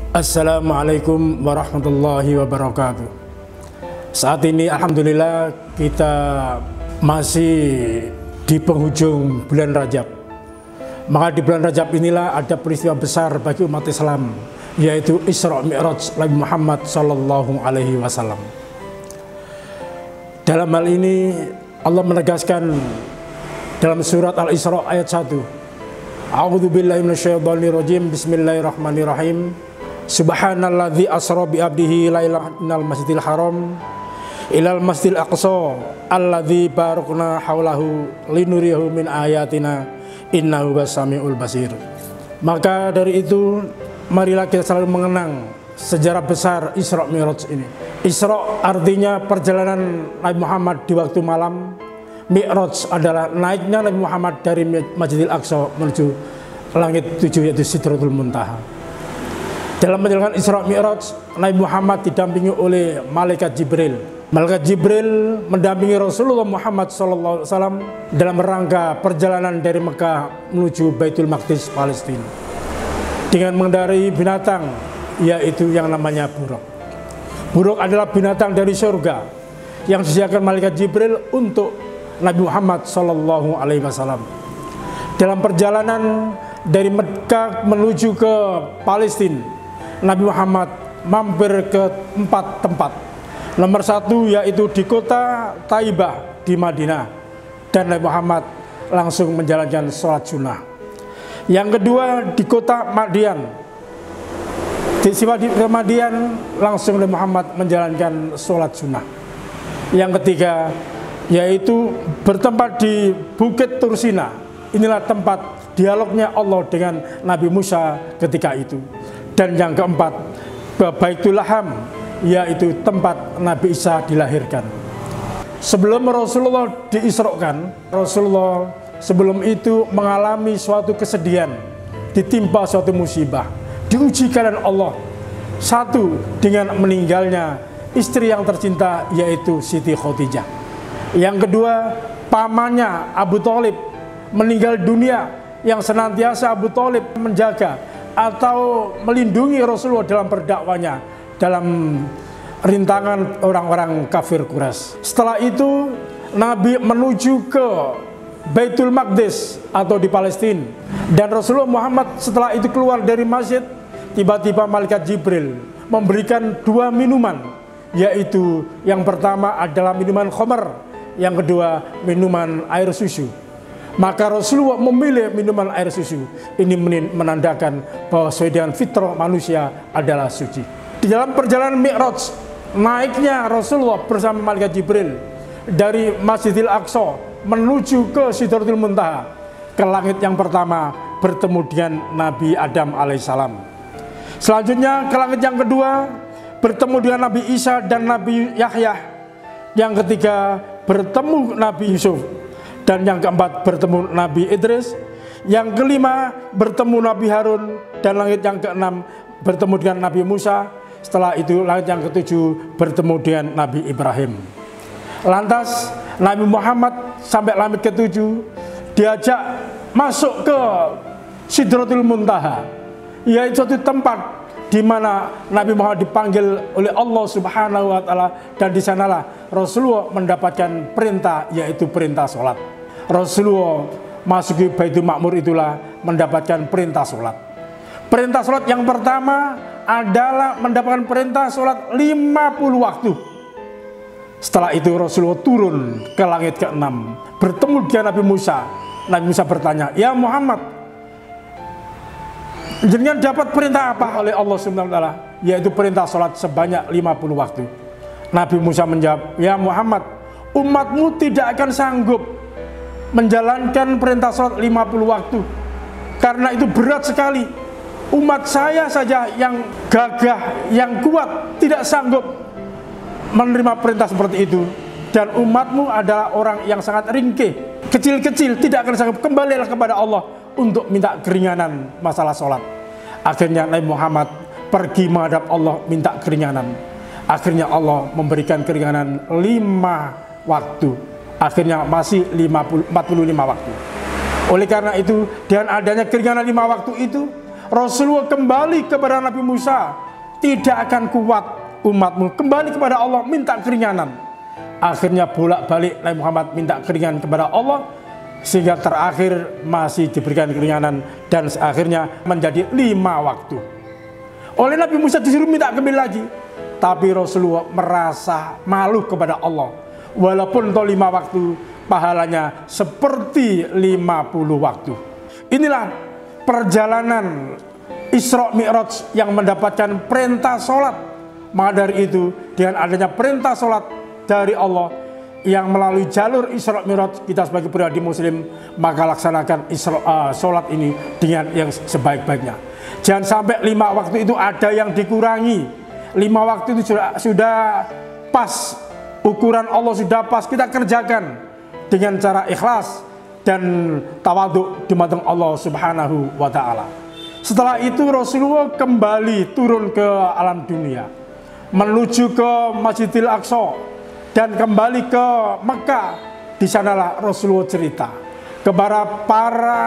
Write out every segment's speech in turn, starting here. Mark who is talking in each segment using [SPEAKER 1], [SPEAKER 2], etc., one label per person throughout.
[SPEAKER 1] Assalamualaikum warahmatullahi wabarakatuh. Saat ini alhamdulillah kita masih di penghujung bulan Rajab. Maka di bulan Rajab inilah ada peristiwa besar bagi umat Islam, yaitu Isra Mi'raj Nabi Muhammad sallallahu alaihi wasallam. Dalam hal ini Allah menegaskan dalam surat Al-Isra ayat 1. A'udzubillahi minasyaitonirrajim. Bismillahirrahmanirrahim. Subhanalladzi asra bi abdihi lailan minal masjidil haram ilal masjidil aqsa alladzi barakna haulahu linuriyahu min ayatina innahu wasamiul basir. Maka dari itu marilah kita selalu mengenang sejarah besar Isra Mi'raj ini. Isra artinya perjalanan Nabi Muhammad di waktu malam. Mi'raj adalah naiknya Nabi Muhammad dari Masjidil Aqsa menuju langit 7, yaitu Sidratul Muntaha. Dalam menjalankan Isra Mi'raj, Nabi Muhammad didampingi oleh Malaikat Jibril. Malaikat Jibril mendampingi Rasulullah Muhammad SAW dalam rangka perjalanan dari Mekah menuju Baitul Maqdis, Palestina, dengan mengendarai binatang, yaitu yang namanya buruk. Buruk adalah binatang dari surga yang disediakan Malaikat Jibril untuk Nabi Muhammad SAW. Dalam perjalanan dari Mekah menuju ke Palestina, Nabi Muhammad mampir ke 4 tempat. Nomor 1 yaitu di kota Taibah di Madinah, dan Nabi Muhammad langsung menjalankan sholat sunnah. Yang kedua di kota Madian. Di Madian langsung Nabi Muhammad menjalankan sholat sunnah. Yang ketiga yaitu bertempat di Bukit Tursina. Inilah tempat dialognya Allah dengan Nabi Musa ketika itu. Dan yang keempat, Baitul Laham, yaitu tempat Nabi Isa dilahirkan. Sebelum Rasulullah diisrokan, Rasulullah sebelum itu mengalami suatu kesedihan, ditimpa suatu musibah, diujikan oleh Allah. Satu, dengan meninggalnya istri yang tercinta, yaitu Siti Khadijah. Yang kedua, pamannya Abu Thalib meninggal dunia, yang senantiasa Abu Thalib menjaga atau melindungi Rasulullah dalam berdakwanya dalam rintangan orang-orang kafir Quraisy. Setelah itu Nabi menuju ke Baitul Maqdis atau di Palestina, dan Rasulullah Muhammad setelah itu keluar dari masjid, tiba-tiba Malaikat Jibril memberikan 2 minuman, yaitu yang pertama adalah minuman khamar, yang kedua minuman air susu. Maka Rasulullah memilih minuman air susu. Ini menandakan bahwa sesuai dengan fitrah manusia adalah suci. Di dalam perjalanan Mi'raj, naiknya Rasulullah bersama Malaikat Jibril dari Masjidil Aqsa menuju ke Sidratul Muntaha, ke langit yang pertama, bertemu dengan Nabi Adam alaihissalam. Selanjutnya ke langit yang kedua, bertemu dengan Nabi Isa dan Nabi Yahya. Yang ketiga bertemu Nabi Yusuf. Dan yang keempat bertemu Nabi Idris. Yang kelima bertemu Nabi Harun. Dan langit yang keenam bertemu dengan Nabi Musa. Setelah itu langit yang ketujuh bertemu dengan Nabi Ibrahim. Lantas Nabi Muhammad sampai langit ketujuh diajak masuk ke Sidratul Muntaha, yaitu suatu tempat di mana Nabi Muhammad dipanggil oleh Allah Subhanahu wa taala, dan di sanalah Rasulullah mendapatkan perintah, yaitu perintah sholat. Rasulullah masuk ke Baitul Ma'mur itulah mendapatkan perintah sholat. Perintah sholat yang pertama adalah mendapatkan perintah sholat 50 waktu. Setelah itu Rasulullah turun ke langit ke-6, bertemu dengan Nabi Musa. Nabi Musa bertanya, "Ya Muhammad, jenengan dapat perintah apa oleh Allah Subhanahu wa taala?" Yaitu perintah sholat sebanyak 50 waktu. Nabi Musa menjawab, "Ya Muhammad, umatmu tidak akan sanggup menjalankan perintah sholat 50 waktu, karena itu berat sekali. Umat saya saja yang gagah, yang kuat, tidak sanggup menerima perintah seperti itu. Dan umatmu adalah orang yang sangat ringkih, kecil-kecil, tidak akan sanggup. Kembalilah kepada Allah untuk minta keringanan masalah sholat." Akhirnya Nabi Muhammad pergi menghadap Allah minta keringanan. Akhirnya Allah memberikan keringanan 5 waktu. Akhirnya masih 45 waktu. Oleh karena itu, dengan adanya keringanan 5 waktu itu, Rasulullah kembali kepada Nabi Musa, tidak akan kuat umatmu, kembali kepada Allah, minta keringanan. Akhirnya bolak-balik Nabi Muhammad minta keringanan kepada Allah, sehingga terakhir masih diberikan keringanan dan akhirnya menjadi 5 waktu. Oleh Nabi Musa disuruh minta kembali lagi, tapi Rasulullah merasa malu kepada Allah. Walaupun toh 5 waktu, pahalanya seperti 50 waktu. Inilah perjalanan Isra Mi'raj yang mendapatkan perintah sholat. Maka dari itu, dengan adanya perintah sholat dari Allah yang melalui jalur Isra Mi'raj, kita sebagai pribadi muslim maka laksanakan sholat ini dengan yang sebaik-baiknya. Jangan sampai 5 waktu itu ada yang dikurangi. 5 waktu itu sudah pas, ukuran Allah sudah pas, kita kerjakan dengan cara ikhlas dan tawadhu di hadapan Allah Subhanahu wa ta'ala. Setelah itu Rasulullah kembali turun ke alam dunia, menuju ke Masjidil Aqsa dan kembali ke Mekah. Di sanalah Rasulullah cerita kepada para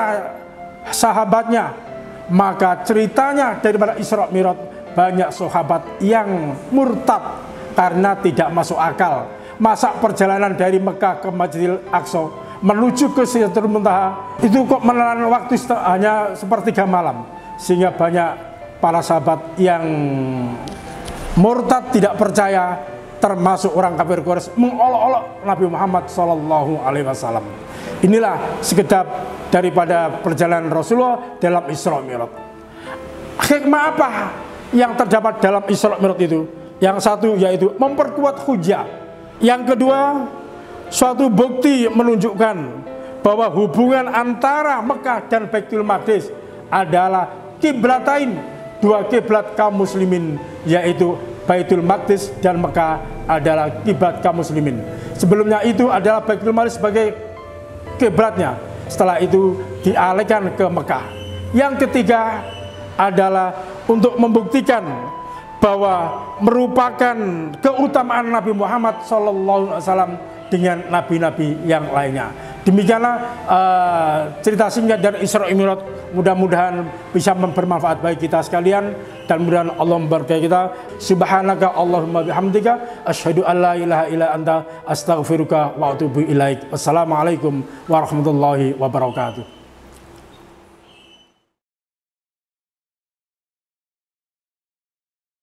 [SPEAKER 1] sahabatnya. Maka ceritanya daripada Isra Mi'raj, banyak sahabat yang murtad karena tidak masuk akal. Masa perjalanan dari Mekah ke Masjidil Aqsa menuju ke Sidratul Muntaha itu kok menelan waktu hanya sepertiga malam, sehingga banyak para sahabat yang murtad, tidak percaya, termasuk orang kafir Quraisy, mengolok-olok Nabi Muhammad SAW. Inilah sekedap daripada perjalanan Rasulullah dalam Isra Mi'raj. Hikmah apa yang terdapat dalam Isra Mi'raj itu? Yang satu yaitu memperkuat hujah. Yang kedua, suatu bukti menunjukkan bahwa hubungan antara Mekah dan Baitul Maqdis adalah kiblatain, 2 kiblat kaum muslimin, yaitu Baitul Maqdis dan Mekah adalah kiblat kaum muslimin. Sebelumnya itu adalah Baitul Maqdis sebagai kiblatnya, setelah itu dialihkan ke Mekah. Yang ketiga adalah untuk membuktikan bahwa merupakan keutamaan Nabi Muhammad SAW dengan nabi-nabi yang lainnya. Demikianlah cerita singkat dari Isra Mi'raj. Mudah-mudahan bisa bermanfaat bagi kita sekalian dan mudah-mudahan Allah memberkahi kita. Subhanaka Allahumma bihamdika asyhadu an la ilaha illa anta astaghfiruka wa atubu ilaik. Wassalamualaikum warahmatullahi wabarakatuh.